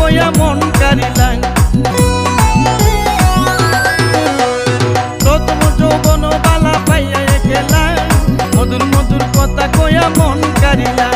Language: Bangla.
কইয়া মন কারিলাম। প্রথম যৌবন বালা পাইয়া গেলাম, মধুর মধুর কথা কইয়া মন কারিলাম।